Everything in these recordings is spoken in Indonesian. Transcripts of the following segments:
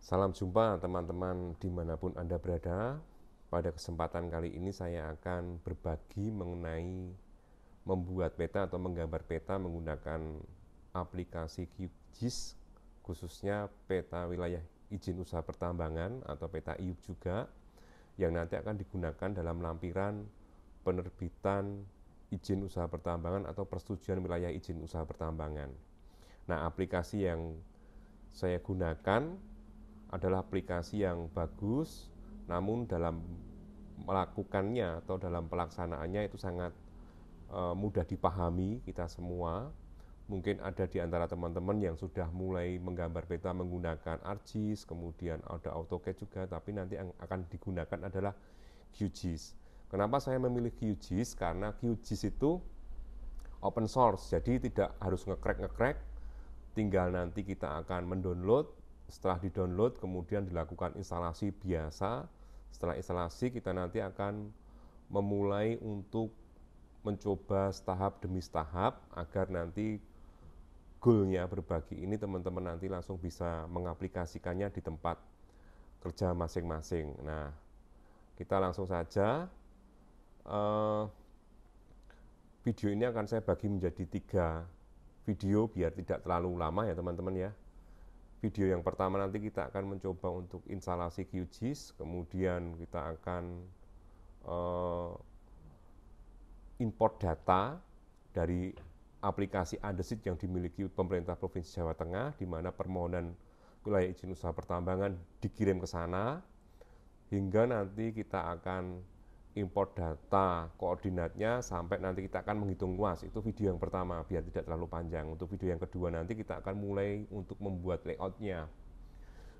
Salam jumpa teman-teman dimanapun Anda berada. Pada kesempatan kali ini saya akan berbagi mengenai membuat peta atau menggambar peta menggunakan aplikasi QGIS, khususnya peta wilayah izin usaha pertambangan atau peta IUP juga, yang nanti akan digunakan dalam lampiran penerbitan izin usaha pertambangan atau persetujuan wilayah izin usaha pertambangan. Nah, aplikasi yang saya gunakan adalah aplikasi yang bagus, namun dalam melakukannya atau dalam pelaksanaannya itu sangat mudah dipahami kita semua. Mungkin ada di antara teman-teman yang sudah mulai menggambar peta menggunakan ArcGIS, kemudian ada AutoCAD juga, tapi nanti yang akan digunakan adalah QGIS. Kenapa saya memilih QGIS? Karena QGIS itu open source, jadi tidak harus nge-crack, tinggal nanti kita akan mendownload. Setelah di-download kemudian dilakukan instalasi biasa. Setelah instalasi kita nanti akan memulai untuk mencoba tahap demi tahap agar nanti goalnya berbagi ini teman-teman nanti langsung bisa mengaplikasikannya di tempat kerja masing-masing. Nah, kita langsung saja video ini akan saya bagi menjadi 3 video biar tidak terlalu lama ya teman-teman ya. Video yang pertama nanti kita akan mencoba untuk instalasi QGIS, kemudian kita akan import data dari aplikasi Andesit yang dimiliki pemerintah Provinsi Jawa Tengah, di mana permohonan wilayah izin usaha pertambangan dikirim ke sana, hingga nanti kita akan import data koordinatnya sampai nanti kita akan menghitung luas. Itu video yang pertama biar tidak terlalu panjang. Untuk video yang kedua nanti kita akan mulai untuk membuat layoutnya,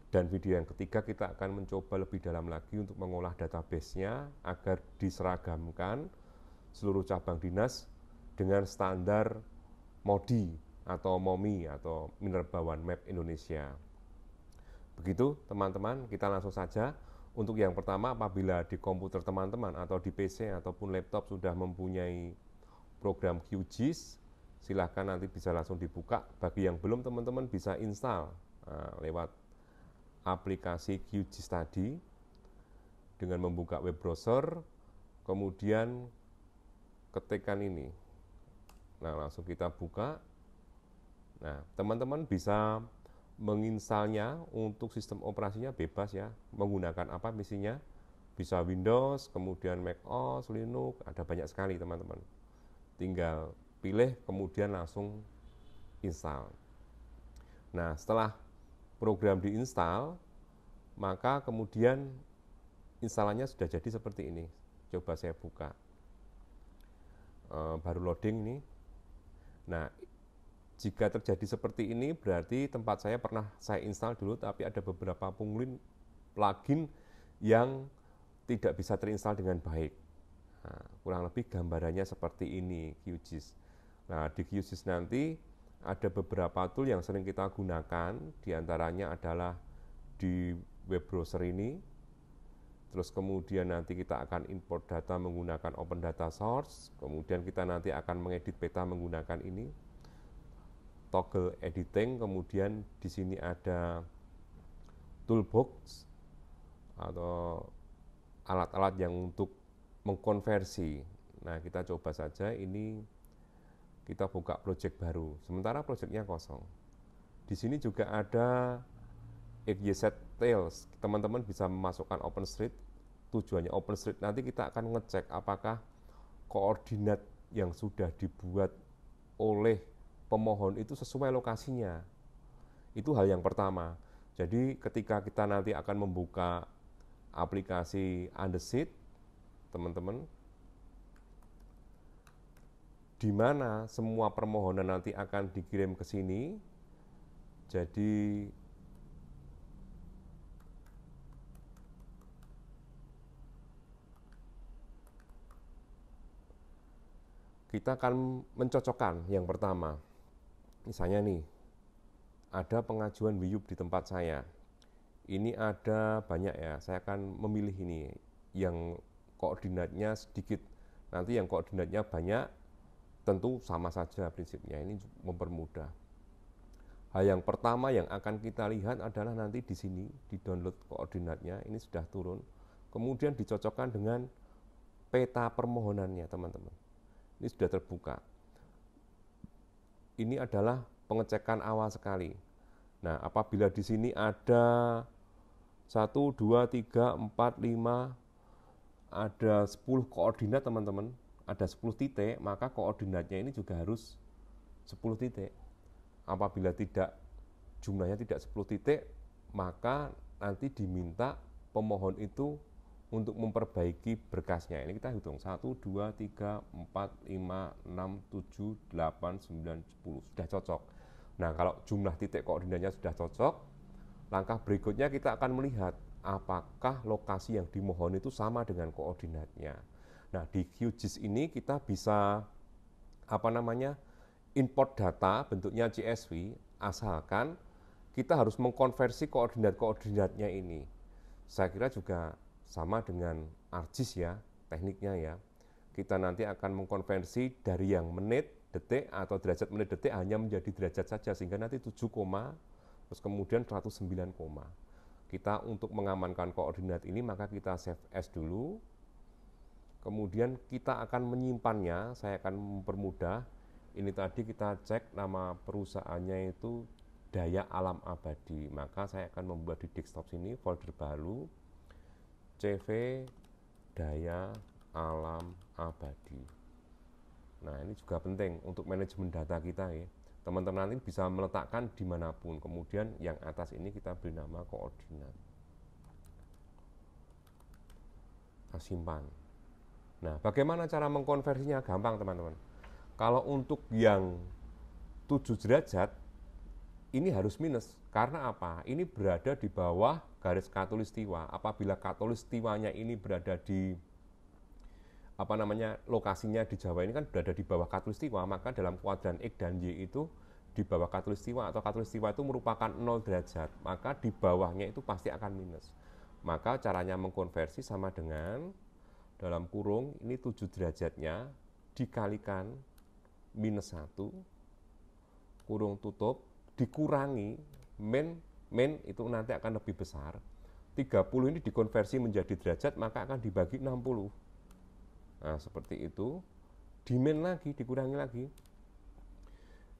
dan video yang ketiga kita akan mencoba lebih dalam lagi untuk mengolah database-nya agar diseragamkan seluruh cabang dinas dengan standar MODI atau MOMI atau Minerba One Map Indonesia. Begitu teman-teman, kita langsung saja. Untuk yang pertama, apabila di komputer teman-teman atau di PC ataupun laptop sudah mempunyai program QGIS, silahkan nanti bisa langsung dibuka. Bagi yang belum, teman-teman bisa install lewat aplikasi QGIS tadi dengan membuka web browser, kemudian ketikkan ini. Nah, langsung kita buka. Nah, teman-teman bisa menginstalnya. Untuk sistem operasinya bebas ya, menggunakan apa misinya, bisa Windows, kemudian Mac OS, Linux, ada banyak sekali teman-teman. Tinggal pilih kemudian langsung install. Nah, setelah program diinstal, maka kemudian instalannya sudah jadi seperti ini. Coba saya buka, baru loading nih. Nah, jika terjadi seperti ini berarti tempat saya pernah saya install dulu, tapi ada beberapa plugin yang tidak bisa terinstall dengan baik. Nah, kurang lebih gambarannya seperti ini QGIS. Nah, di QGIS nanti ada beberapa tool yang sering kita gunakan, diantaranya adalah di web browser ini. Terus kemudian nanti kita akan import data menggunakan Open Data Source, kemudian kita nanti akan mengedit peta menggunakan ini, toggle editing, kemudian di sini ada toolbox atau alat-alat yang untuk mengkonversi. Nah, kita coba saja ini, kita buka project baru. Sementara projectnya kosong. Di sini juga ada XYZ Tails. Teman-teman bisa memasukkan OpenStreet. Tujuannya OpenStreet nanti kita akan ngecek apakah koordinat yang sudah dibuat oleh pemohon itu sesuai lokasinya. Itu hal yang pertama. Jadi ketika kita nanti akan membuka aplikasi Andesit, teman-teman, di mana semua permohonan nanti akan dikirim ke sini. Jadi kita akan mencocokkan yang pertama. Misalnya nih, ada pengajuan WIUP di tempat saya. Ini ada banyak ya, saya akan memilih ini yang koordinatnya sedikit. Nanti yang koordinatnya banyak, tentu sama saja prinsipnya, ini mempermudah. Hal yang pertama yang akan kita lihat adalah nanti di sini, di download koordinatnya, ini sudah turun. Kemudian dicocokkan dengan peta permohonannya, teman-teman. Ini sudah terbuka. Ini adalah pengecekan awal sekali. Nah, apabila di sini ada 1, 2, 3, 4, 5, ada 10 koordinat, teman-teman, ada 10 titik, maka koordinatnya ini juga harus 10 titik. Apabila tidak, jumlahnya tidak 10 titik, maka nanti diminta pemohon itu untuk memperbaiki berkasnya. Ini kita hitung 1, 2, 3, 4, 5, 6, 7, 8, 9, 10. Sudah cocok. Nah, kalau jumlah titik koordinatnya sudah cocok, langkah berikutnya kita akan melihat apakah lokasi yang dimohon itu sama dengan koordinatnya. Nah, di QGIS ini kita bisa import data bentuknya CSV, asalkan kita harus mengkonversi koordinat-koordinatnya ini. Saya kira juga sama dengan ArcGIS ya, tekniknya ya. Kita nanti akan mengkonversi dari yang menit, detik atau derajat menit detik hanya menjadi derajat saja, sehingga nanti 7, terus kemudian 109, kita untuk mengamankan koordinat ini maka kita save as dulu. Kemudian kita akan menyimpannya, saya akan mempermudah. Ini tadi kita cek nama perusahaannya itu Daya Alam Abadi, maka saya akan membuat di desktop sini folder baru CV Daya Alam Abadi. Nah, ini juga penting untuk manajemen data kita ya. Teman-teman nanti bisa meletakkan dimanapun. Kemudian yang atas ini kita beri nama koordinat. Kita simpan. Nah, bagaimana cara mengkonversinya? Gampang, teman-teman. Kalau untuk yang 7 derajat, ini harus minus. Karena apa? Ini berada di bawah garis khatulistiwa. Apabila khatulistiwanya ini berada di lokasinya di Jawa ini kan berada di bawah khatulistiwa, maka dalam kuadran X dan Y itu di bawah khatulistiwa atau khatulistiwa itu merupakan 0 derajat, maka di bawahnya itu pasti akan minus. Maka caranya mengkonversi sama dengan dalam kurung ini 7 derajatnya dikalikan minus 1, kurung tutup, dikurangi min itu nanti akan lebih besar. 30 ini dikonversi menjadi derajat, maka akan dibagi 60. Nah, seperti itu. Dimin lagi, dikurangi lagi.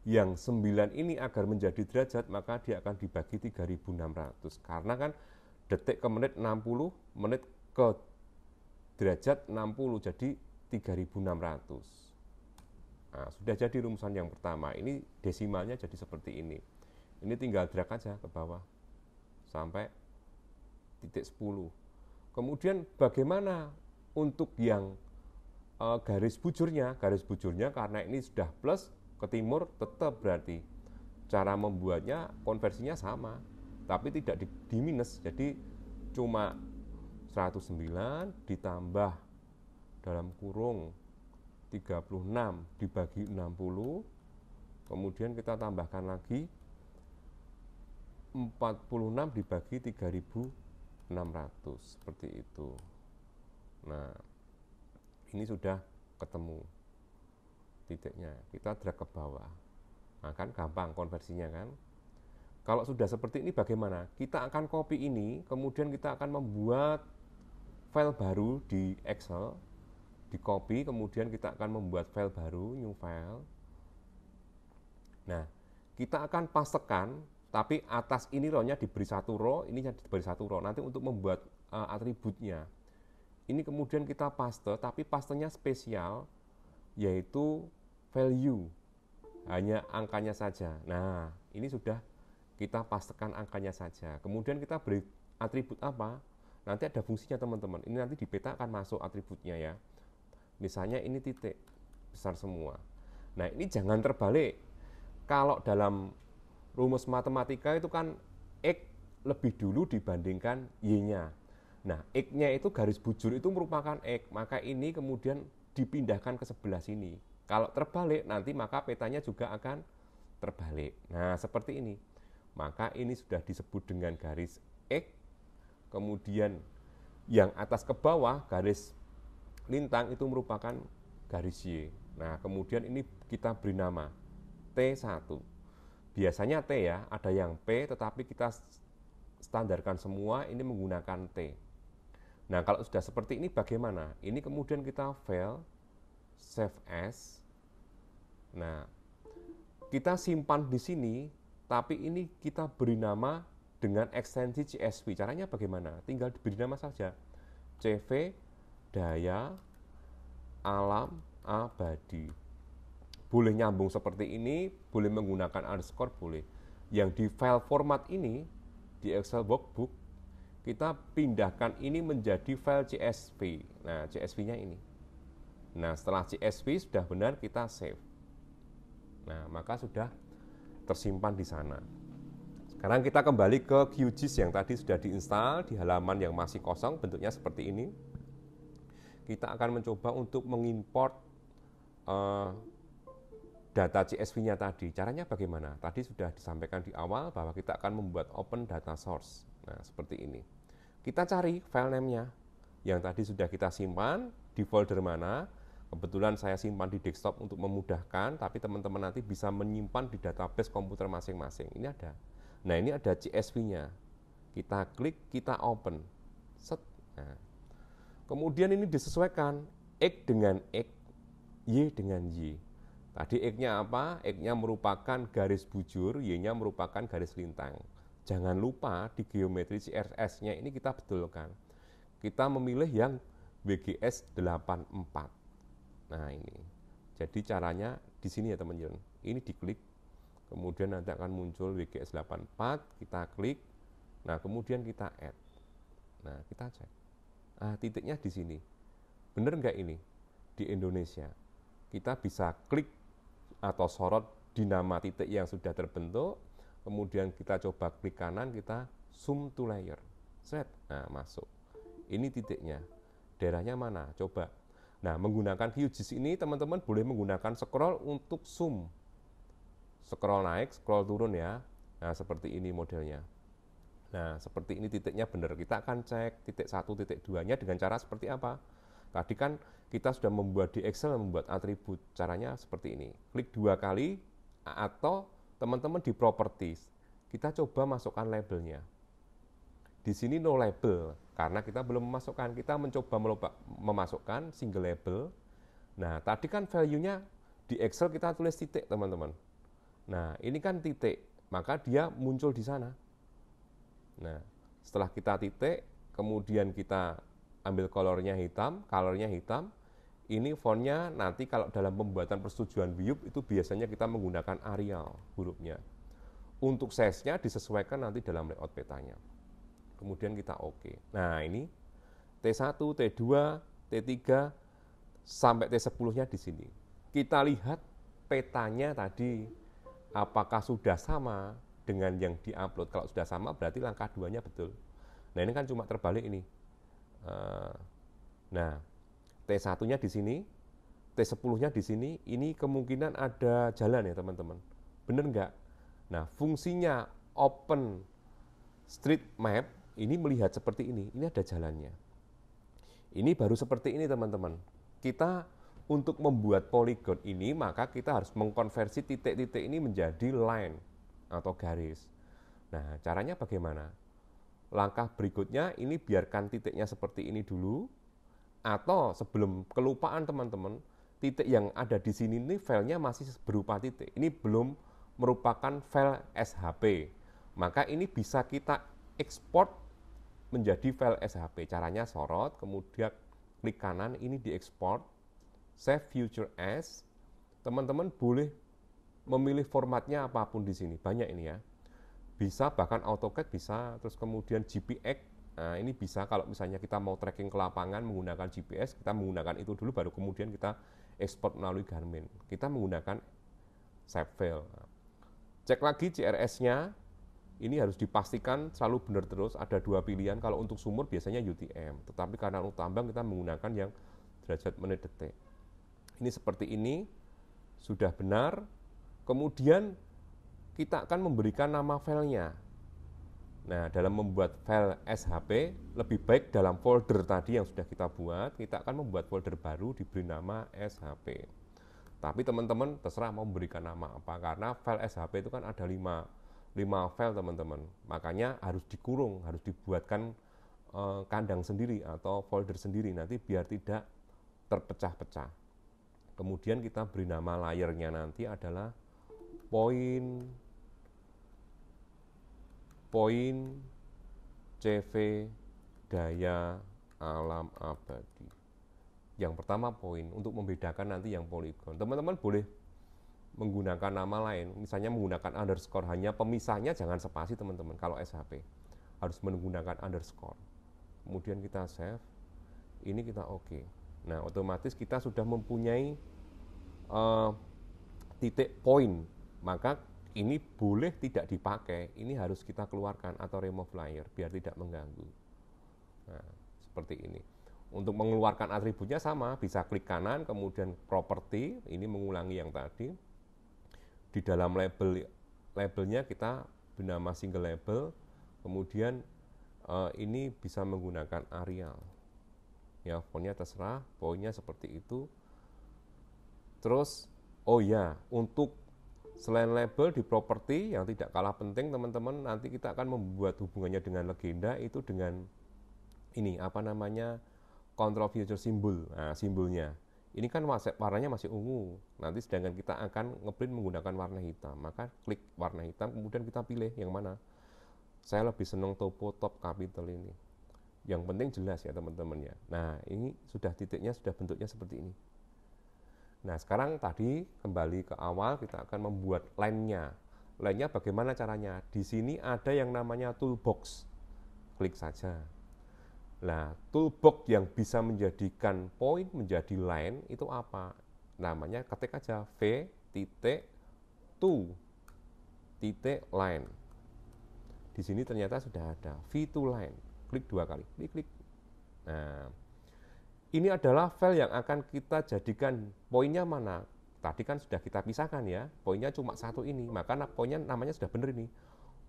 Yang 9 ini agar menjadi derajat, maka dia akan dibagi 3600. Karena kan detik ke menit 60, menit ke derajat 60, jadi 3600. Nah, sudah jadi rumusan yang pertama. Ini desimalnya jadi seperti ini. Ini tinggal drag aja ke bawah sampai titik 10. Kemudian bagaimana untuk yang garis bujurnya? Garis bujurnya karena ini sudah plus ke timur tetap berarti cara membuatnya konversinya sama, tapi tidak di minus. Jadi cuma 109 ditambah dalam kurung 36 dibagi 60, kemudian kita tambahkan lagi 46 dibagi 3600, seperti itu. Nah, ini sudah ketemu titiknya, kita drag ke bawah. Nah, kan gampang konversinya kan. Kalau sudah seperti ini bagaimana? Kita akan copy ini, kemudian kita akan membuat file baru di Excel, di copy, kemudian kita akan membuat file baru, new file. Nah, kita akan pastekan, tapi atas ini row-nya diberi 1 row, ini diberi 1 row. Nanti untuk membuat atributnya, ini kemudian kita paste, tapi pastenya spesial, yaitu value, hanya angkanya saja. Nah, ini sudah kita pastekan angkanya saja. Kemudian kita beri atribut apa? Nanti ada fungsinya, teman-teman. Ini nanti di peta akan masuk atributnya ya. Misalnya ini titik besar semua. Nah, ini jangan terbalik. Kalau dalam rumus matematika itu kan X lebih dulu dibandingkan Y-nya. Nah, X-nya itu garis bujur itu merupakan X, maka ini kemudian dipindahkan ke sebelah sini. Kalau terbalik nanti maka petanya juga akan terbalik. Nah, seperti ini. Maka ini sudah disebut dengan garis X, kemudian yang atas ke bawah garis lintang itu merupakan garis Y. Nah, kemudian ini kita beri nama T1. biasanya T ya, ada yang P, tetapi kita standarkan semua ini menggunakan T. Nah, kalau sudah seperti ini bagaimana? Ini kemudian kita file, save as. Nah, kita simpan di sini, tapi ini kita beri nama dengan ekstensi CSV. Caranya bagaimana? Tinggal diberi nama saja. CV daya alam abadi. Boleh nyambung seperti ini, boleh menggunakan underscore, boleh. Yang di file format ini, di Excel workbook, kita pindahkan ini menjadi file CSV. Nah, CSV-nya ini. Nah, setelah CSV sudah benar, kita save. Nah, maka sudah tersimpan di sana. Sekarang kita kembali ke QGIS yang tadi sudah diinstal di halaman yang masih kosong, bentuknya seperti ini. Kita akan mencoba untuk mengimport data CSV-nya tadi. Caranya bagaimana? Tadi sudah disampaikan di awal bahwa kita akan membuat open data source. Nah, seperti ini. Kita cari file name-nya yang tadi sudah kita simpan di folder mana. Kebetulan saya simpan di desktop untuk memudahkan, tapi teman-teman nanti bisa menyimpan di database komputer masing-masing. Ini ada. Nah, ini ada CSV-nya. Kita klik, kita open. Set. Nah. Kemudian ini disesuaikan X dengan X, Y dengan Y. Tadi X-nya apa? X-nya merupakan garis bujur, Y-nya merupakan garis lintang. Jangan lupa di geometri CSS-nya ini kita betulkan. Kita memilih yang WGS 84. Nah, ini. Jadi caranya di sini ya teman-teman. Ini diklik, kemudian nanti akan muncul WGS 84, kita klik. Nah, kemudian kita add. Nah, kita cek. Ah, titiknya di sini. Benar nggak ini? Di Indonesia. Kita bisa klik atau sorot di nama titik yang sudah terbentuk, kemudian kita coba klik kanan, kita zoom to layer, set, nah masuk. Ini titiknya, daerahnya mana? Coba. Nah, menggunakan QGIS ini teman-teman boleh menggunakan scroll untuk zoom, scroll naik, scroll turun ya. Nah, seperti ini modelnya. Nah, seperti ini titiknya benar. Kita akan cek titik 1, titik 2-nya dengan cara seperti apa? Tadi kan kita sudah membuat di Excel, membuat atribut. Caranya seperti ini. Klik 2 kali atau teman-teman di properties. Kita coba masukkan labelnya. Di sini no label karena kita belum memasukkan. Kita mencoba memasukkan single label. Nah, tadi kan value-nya di Excel kita tulis titik, teman-teman. Nah, ini kan titik, maka dia muncul di sana. Nah, setelah kita titik, kemudian kita ambil colornya hitam, ini fontnya nanti kalau dalam pembuatan persetujuan Wiyup itu biasanya kita menggunakan Arial hurufnya. Untuk size-nya disesuaikan nanti dalam layout petanya. Kemudian kita oke. Nah, ini T1, T2, T3 sampai T10-nya di sini. Kita lihat petanya tadi apakah sudah sama dengan yang diupload. Kalau sudah sama berarti langkah 2-nya betul. Nah, ini kan cuma terbalik ini. Nah, T1-nya di sini, T10-nya di sini, ini kemungkinan ada jalan ya teman-teman. Bener nggak? Nah, fungsinya open street map ini melihat seperti ini ada jalannya. Ini baru seperti ini teman-teman. Kita untuk membuat poligon ini, maka kita harus mengkonversi titik-titik ini menjadi line atau garis. Nah, caranya bagaimana? Langkah berikutnya ini biarkan titiknya seperti ini dulu, atau sebelum kelupaan teman-teman, titik yang ada di sini ini filenya masih berupa titik. Ini belum merupakan file SHP. Maka ini bisa kita ekspor menjadi file SHP. Caranya sorot, kemudian klik kanan, ini diekspor, save future as. Teman-teman boleh memilih formatnya apapun di sini. Banyak ini ya. Bisa bahkan AutoCAD bisa, terus kemudian GPX. Nah, ini bisa kalau misalnya kita mau tracking ke lapangan menggunakan GPS, kita menggunakan itu dulu baru kemudian kita ekspor melalui Garmin. Kita menggunakan save file. Cek lagi CRS-nya. Ini harus dipastikan selalu benar terus. Ada 2 pilihan. Kalau untuk sumur biasanya UTM, tetapi karena untuk tambang kita menggunakan yang derajat menit detik. Ini seperti ini sudah benar. Kemudian kita akan memberikan nama filenya. Nah, dalam membuat file SHP, lebih baik dalam folder tadi yang sudah kita buat, kita akan membuat folder baru diberi nama SHP. Tapi teman-teman terserah mau memberikan nama apa, karena file SHP itu kan ada 5 file teman-teman. Makanya harus dikurung, harus dibuatkan kandang sendiri atau folder sendiri nanti biar tidak terpecah-pecah. Kemudian kita beri nama layernya nanti adalah poin CV daya alam abadi. Yang pertama poin, untuk membedakan nanti yang poligon. Teman-teman boleh menggunakan nama lain, misalnya menggunakan underscore, hanya pemisahnya jangan spasi teman-teman. Kalau SHP harus menggunakan underscore. Kemudian kita save, ini kita oke. Nah, otomatis kita sudah mempunyai titik poin, maka ini boleh tidak dipakai, ini harus kita keluarkan atau remove layer biar tidak mengganggu. Nah, seperti ini. Untuk mengeluarkan atributnya sama, bisa klik kanan, kemudian property, ini mengulangi yang tadi. Di dalam labelnya kita bernama single label, kemudian ini bisa menggunakan Arial. Ya, fontnya terserah, poinnya seperti itu. Terus, oh ya, untuk selain label di property yang tidak kalah penting teman-teman, nanti kita akan membuat hubungannya dengan legenda itu dengan ini apa namanya, control future symbol. Nah, simbolnya ini kan warnanya masih ungu, nanti sedangkan kita akan ngeprint menggunakan warna hitam, maka klik warna hitam, kemudian kita pilih yang mana. Saya lebih senang topo top capital ini, yang penting jelas ya teman-teman ya. Nah, ini sudah titiknya, sudah bentuknya seperti ini. Nah, sekarang tadi kembali ke awal, kita akan membuat line-nya. Line-nya bagaimana caranya? Di sini ada yang namanya toolbox, klik saja. Nah, toolbox yang bisa menjadikan poin menjadi line itu apa? Namanya ketik aja v.to.line. Di sini ternyata sudah ada v2 line. Klik 2 kali, klik. Nah, ini adalah file yang akan kita jadikan poinnya mana. Tadi kan sudah kita pisahkan ya, poinnya cuma satu ini, maka poinnya namanya sudah benar ini.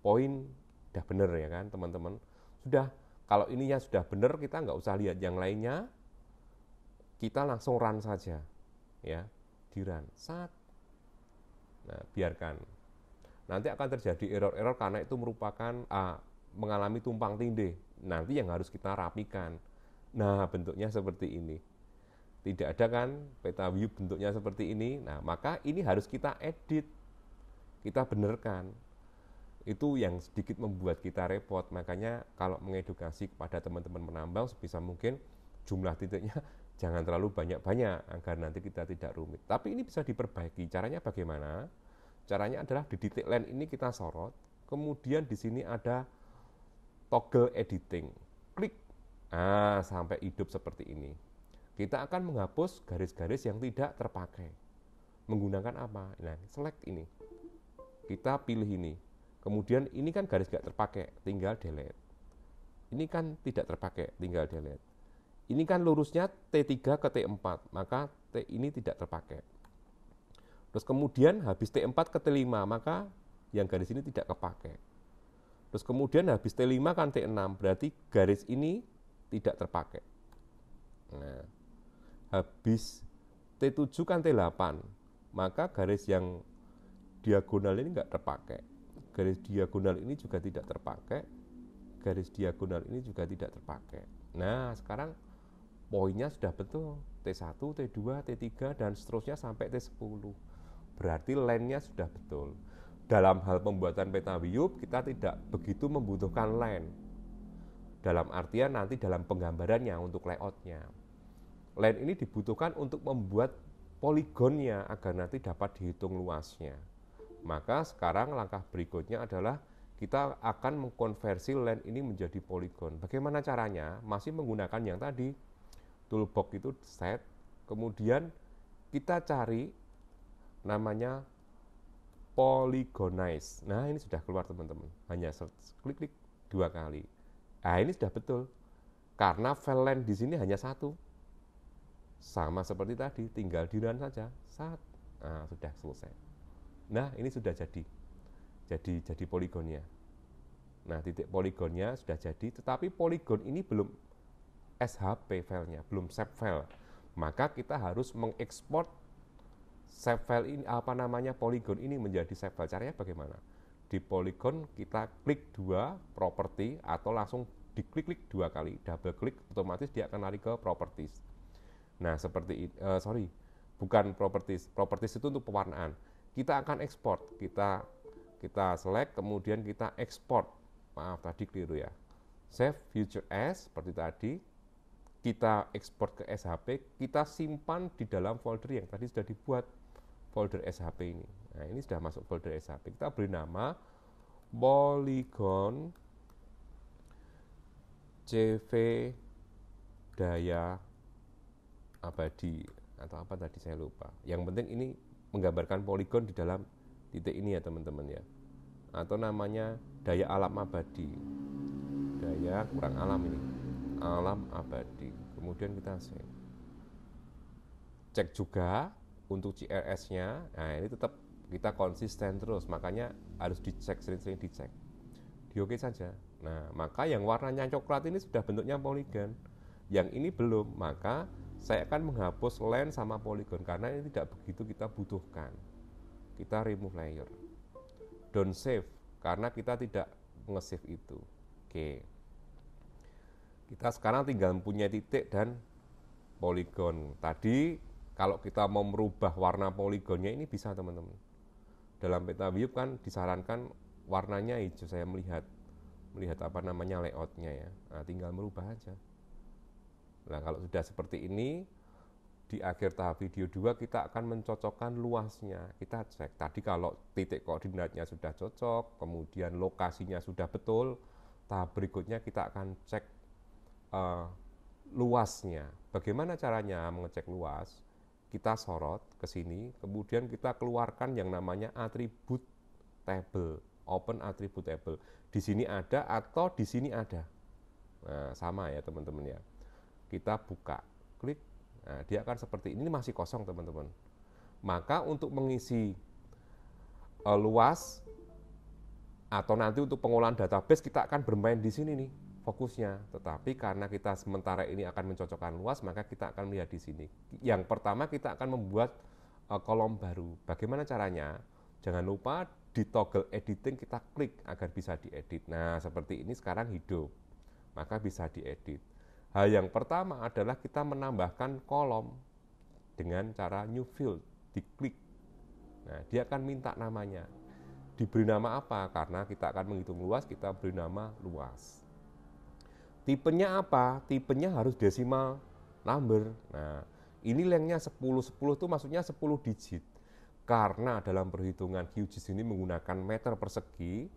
Poin sudah benar ya kan teman-teman. Sudah. Kalau ininya sudah benar, kita nggak usah lihat yang lainnya, kita langsung run saja, ya, di run, sat. Nah, biarkan. Nanti akan terjadi error-error karena itu merupakan mengalami tumpang tindih. Nanti yang harus kita rapikan. Nah, bentuknya seperti ini. Tidak ada kan peta view bentuknya seperti ini. Nah, maka ini harus kita edit, kita benarkan. Itu yang sedikit membuat kita repot. Makanya kalau mengedukasi kepada teman-teman menambang sebisa mungkin jumlah titiknya jangan terlalu banyak-banyak agar nanti kita tidak rumit. Tapi ini bisa diperbaiki. Caranya bagaimana? Caranya adalah di titik line ini kita sorot, kemudian di sini ada toggle editing. Klik. Nah, sampai hidup seperti ini. Kita akan menghapus garis-garis yang tidak terpakai. Menggunakan apa? Nah, select ini. Kita pilih ini. Kemudian ini kan garis gak terpakai, tinggal delete. Ini kan tidak terpakai, tinggal delete. Ini kan lurusnya T3 ke T4, maka T ini tidak terpakai. Terus kemudian habis T4 ke T5, maka yang garis ini tidak kepakai. Terus kemudian habis T5 kan T6, berarti garis ini tidak terpakai. Nah, habis T7 kan T8, maka garis yang diagonal ini nggak terpakai. Garis diagonal ini juga tidak terpakai, garis diagonal ini juga tidak terpakai. Nah, sekarang poinnya sudah betul, T1, T2, T3, dan seterusnya sampai T10. Berarti line-nya sudah betul. Dalam hal pembuatan peta view, kita tidak begitu membutuhkan line. Dalam artian nanti dalam penggambarannya untuk layout-nya. Line ini dibutuhkan untuk membuat poligonnya agar nanti dapat dihitung luasnya. Maka sekarang langkah berikutnya adalah kita akan mengkonversi line ini menjadi poligon. Bagaimana caranya? Masih menggunakan yang tadi, toolbox itu set, kemudian kita cari namanya polygonize. Nah, ini sudah keluar teman-teman. Hanya klik-klik 2 kali. Nah, ini sudah betul. Karena file line di sini hanya satu. Sama seperti tadi, tinggal di run saja. Nah, sudah selesai. Nah, ini sudah jadi poligonnya. Nah, titik poligonnya sudah jadi, tetapi poligon ini belum SHP filenya, belum shape file. Maka kita harus mengekspor shape file ini poligon ini menjadi shape file. Caranya bagaimana? Di poligon kita klik 2 properti atau langsung diklik-klik 2 kali, double klik otomatis dia akan lari ke properties. Nah, seperti bukan properties. Properties itu untuk pewarnaan. Kita akan ekspor. Kita select kemudian kita ekspor. Maaf tadi keliru ya. Save future as seperti tadi. Kita ekspor ke SHP, kita simpan di dalam folder yang tadi sudah dibuat, folder SHP ini. Nah, ini sudah masuk folder SHP. Kita beri nama Polygon CV daya abadi atau apa tadi saya lupa. Yang penting ini menggambarkan poligon di dalam titik ini ya teman-teman ya. Atau namanya daya alam abadi. Daya kurang alam ini. Alam abadi. Kemudian kita save. Cek juga untuk CRS-nya. Nah, ini tetap kita konsisten terus, makanya harus dicek, sering-sering dicek. Di oke saja. Nah, maka yang warnanya coklat ini sudah bentuknya poligon. Yang ini belum, maka saya akan menghapus line sama poligon karena ini tidak begitu kita butuhkan. Kita remove layer. Don't save karena kita tidak nge-save itu. Oke. Kita sekarang tinggal punya titik dan poligon. Tadi kalau kita mau merubah warna poligonnya ini bisa teman-teman. Dalam peta view kan disarankan warnanya hijau, saya melihat layoutnya ya. Nah, tinggal merubah aja. Nah, kalau sudah seperti ini, di akhir tahap video 2 kita akan mencocokkan luasnya. Kita cek tadi kalau titik koordinatnya sudah cocok, kemudian lokasinya sudah betul, tahap berikutnya kita akan cek luasnya. Bagaimana caranya mengecek luas? Kita sorot ke sini, kemudian kita keluarkan yang namanya atribut table, open attribute table. Di sini ada atau di sini ada. Nah, sama ya teman-teman ya. Kita buka, klik, nah, dia akan seperti ini masih kosong teman-teman. Maka untuk mengisi luas atau nanti untuk pengolahan database kita akan bermain di sini nih fokusnya. Tetapi karena kita sementara ini akan mencocokkan luas, maka kita akan melihat di sini. Yang pertama kita akan membuat kolom baru. Bagaimana caranya? Jangan lupa di toggle editing kita klik agar bisa diedit. Nah, seperti ini sekarang hidup. Maka bisa diedit. Hal yang pertama adalah kita menambahkan kolom dengan cara new field, diklik. Nah, dia akan minta namanya. Diberi nama apa? Karena kita akan menghitung luas, kita beri nama luas. Tipenya apa? Tipenya harus decimal number. Nah, ini lengthnya 10. 10 itu maksudnya 10 digit. Karena dalam perhitungan QGIS ini menggunakan meter persegi,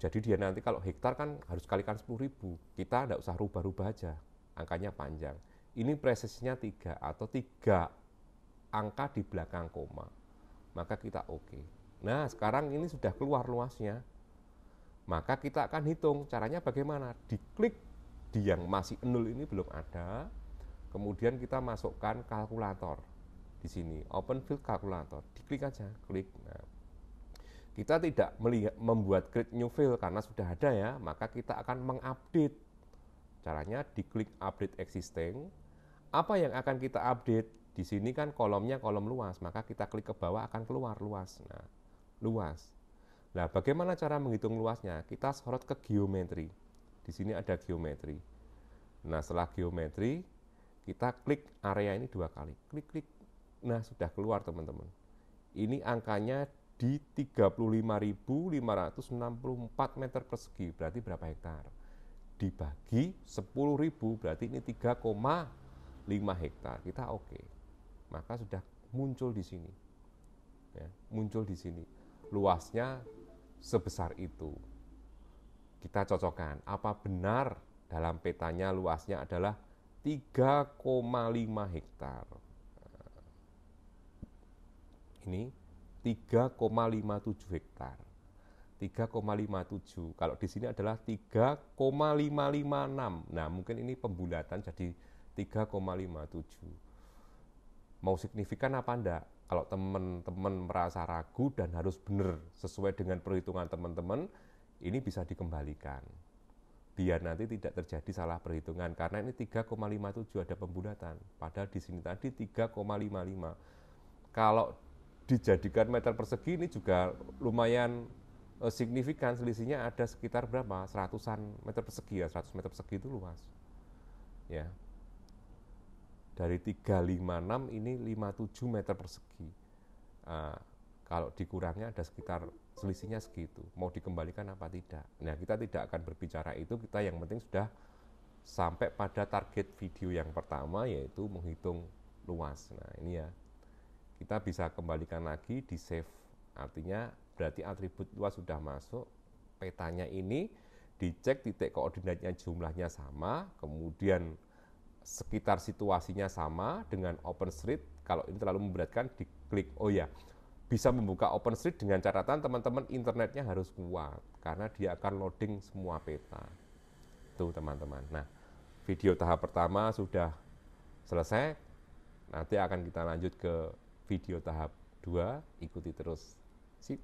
jadi dia nanti kalau hektar kan harus kalikan 10.000. Kita tidak usah rubah-rubah aja, angkanya panjang. Ini presisinya 3 atau 3 angka di belakang koma. Maka kita oke. Nah, sekarang ini sudah keluar luasnya. Maka kita akan hitung. Caranya bagaimana? Diklik di yang masih 0 ini belum ada. Kemudian kita masukkan kalkulator. Di sini, open field kalkulator. Diklik aja, klik. Nah, kita tidak membuat create new field karena sudah ada ya, maka kita akan mengupdate. Caranya diklik update existing. Apa yang akan kita update? Di sini kan kolomnya kolom luas, maka kita klik ke bawah akan keluar luas. Nah, luas. Nah, bagaimana cara menghitung luasnya? Kita sorot ke geometri. Di sini ada geometri. Nah, setelah geometri, kita klik area ini 2 kali. Klik. Nah, sudah keluar teman-teman. Ini angkanya di 35.564 meter persegi, berarti berapa hektar? Dibagi 10.000, berarti ini 3,5 hektar. Kita oke. Maka sudah muncul di sini. Ya, muncul di sini. Luasnya sebesar itu. Kita cocokkan, apa benar dalam petanya luasnya adalah 3,5 hektar. Ini 3,57 hektar. 3,57. Kalau di sini adalah 3,556. Nah, mungkin ini pembulatan jadi 3,57. Mau signifikan apa enggak? Kalau teman-teman merasa ragu dan harus benar sesuai dengan perhitungan teman-teman, ini bisa dikembalikan. Biar nanti tidak terjadi salah perhitungan karena ini 3,57 ada pembulatan. Padahal di sini tadi 3,55. Kalau dijadikan meter persegi ini juga lumayan signifikan, selisihnya ada sekitar berapa? 100-an meter persegi ya, 100 meter persegi itu luas. Ya. Dari 356 ini 57 meter persegi. Kalau dikurangnya ada sekitar selisihnya segitu. Mau dikembalikan apa tidak? Nah, kita tidak akan berbicara itu, kita yang penting sudah sampai pada target video yang pertama, yaitu menghitung luas. Nah, ini ya. Kita bisa kembalikan lagi di save. Artinya berarti atribut luas sudah masuk, petanya ini dicek titik koordinatnya jumlahnya sama, kemudian sekitar situasinya sama dengan OpenStreet. Kalau ini terlalu memberatkan, diklik. Oh ya, bisa membuka OpenStreet dengan catatan teman-teman internetnya harus kuat, karena dia akan loading semua peta. Tuh teman-teman. Nah, video tahap pertama sudah selesai. Nanti akan kita lanjut ke video tahap 2, ikuti terus. Sip.